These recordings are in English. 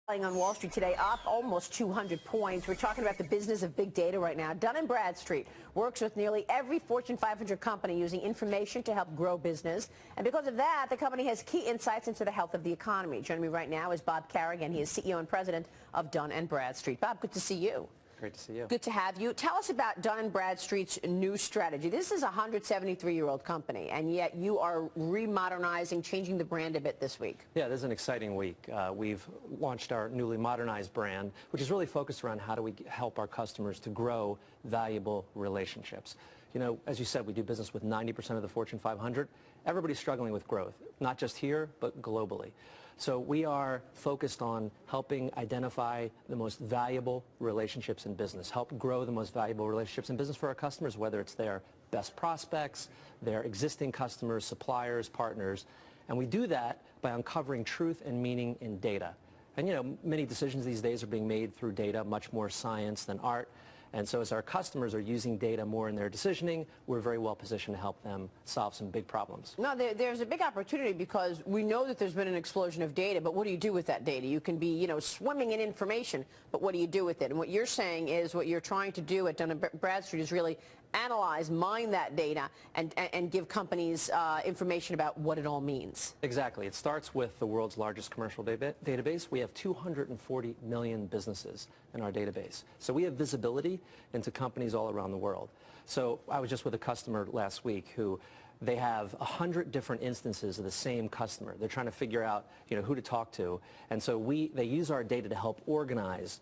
On Wall Street today, up almost 200 points. We're talking about the business of big data right now. Dun Bradstreet works with nearly every Fortune 500 company using information to help grow business. And because of that, the company has key insights into the health of the economy. Joining me right now is Bob Carrigan. He is CEO and president of Dun Bradstreet. Bob, good to see you. Great to see you. Good to have you. Tell us about Dun Bradstreet's new strategy. This is a 173-year-old company, and yet you are remodernizing, changing the brand a bit this week. Yeah, this is an exciting week. We've launched our newly modernized brand, which is really focused around how do we help our customers to grow valuable relationships. You know, as you said, we do business with 90% of the Fortune 500. Everybody's struggling with growth, not just here, but globally. So we are focused on helping identify the most valuable relationships in business, help grow the most valuable relationships in business for our customers, whether it's their best prospects, their existing customers, suppliers, partners. And we do that by uncovering truth and meaning in data. And, you know, many decisions these days are being made through data, much more science than art. And so as our customers are using data more in their decisioning, we're very well positioned to help them solve some big problems. No, there's a big opportunity because we know that there's been an explosion of data, but what do you do with that data? You can be, you know, swimming in information, but what do you do with it? And what you're saying is what you're trying to do at Dun Bradstreet is really analyze, mine that data, and give companies information about what it all means. Exactly. It starts with the world's largest commercial database. We have 240 million businesses in our database. So we have visibility into companies all around the world. So I was just with a customer last week who they have 100 different instances of the same customer. They're trying to figure out, you know, who to talk to. And so they use our data to help organize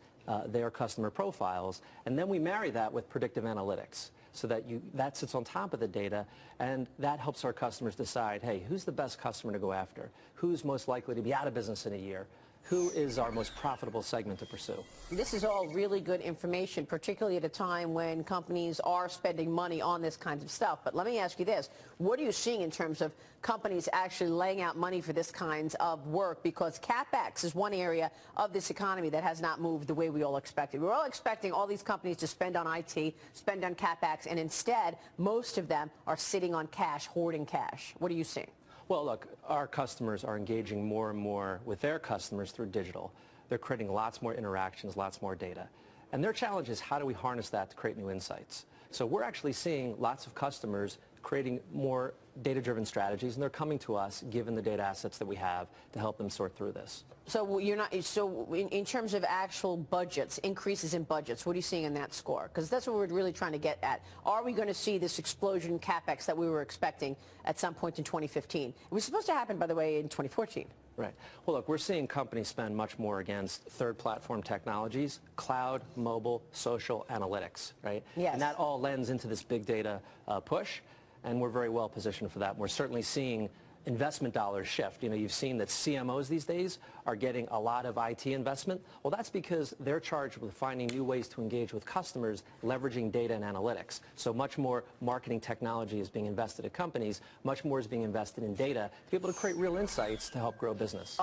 their customer profiles, and then we marry that with predictive analytics so that that sits on top of the data, and that helps our customers decide, hey, who's the best customer to go after? Who's most likely to be out of business in a year? Who is our most profitable segment to pursue? This is all really good information, particularly at a time when companies are spending money on this kind of stuff. But let me ask you this. What are you seeing in terms of companies actually laying out money for this kind of work? Because CapEx is one area of this economy that has not moved the way we all expected. We're all expecting all these companies to spend on IT, spend on CapEx, and instead, most of them are sitting on cash, hoarding cash. What are you seeing? Well, look, our customers are engaging more and more with their customers through digital. They're creating lots more interactions, lots more data. And their challenge is how do we harness that to create new insights? So we're actually seeing lots of customers creating more data-driven strategies, and they're coming to us given the data assets that we have to help them sort through this. So in terms of actual budgets, increases in budgets, what are you seeing in that score? Because that's what we're really trying to get at. Are we going to see this explosion in CapEx that we were expecting at some point in 2015? It was supposed to happen, by the way, in 2014. Right. Well, look, we're seeing companies spend much more against third platform technologies, cloud, mobile, social, analytics, right? Yes. And that all lends into this big data push, and we're very well positioned for that. And we're certainly seeing investment dollars shift. You know, you've seen that CMOs these days are getting a lot of IT investment. Well, that's because they're charged with finding new ways to engage with customers, leveraging data and analytics. So much more marketing technology is being invested at companies. Much more is being invested in data to be able to create real insights to help grow business.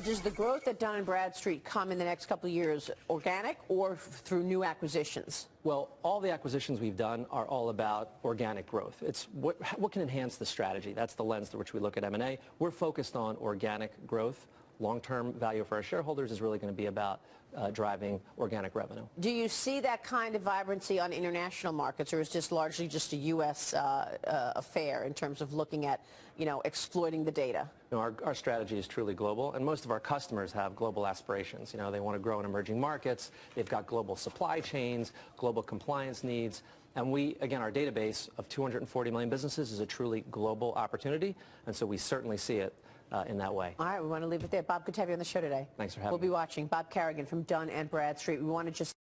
Does the growth at Dun Bradstreet come in the next couple of years organic or through new acquisitions? Well, all the acquisitions we've done are all about organic growth. It's what can enhance the strategy. That's the lens through which we look at M&A. We're focused on organic growth. Long-term value for our shareholders is really going to be about driving organic revenue. Do you see that kind of vibrancy on international markets, or is this largely just a U.S. affair in terms of looking at, you know, exploiting the data? You know, our strategy is truly global, and most of our customers have global aspirations. You know, they want to grow in emerging markets. They've got global supply chains, global compliance needs. And again, our database of 240 million businesses is a truly global opportunity, and so we certainly see it in that way. All right, we want to leave it there. Bob, good to have you on the show today. Thanks for having me. We'll be watching. Bob Carrigan from Dun Bradstreet. We want to just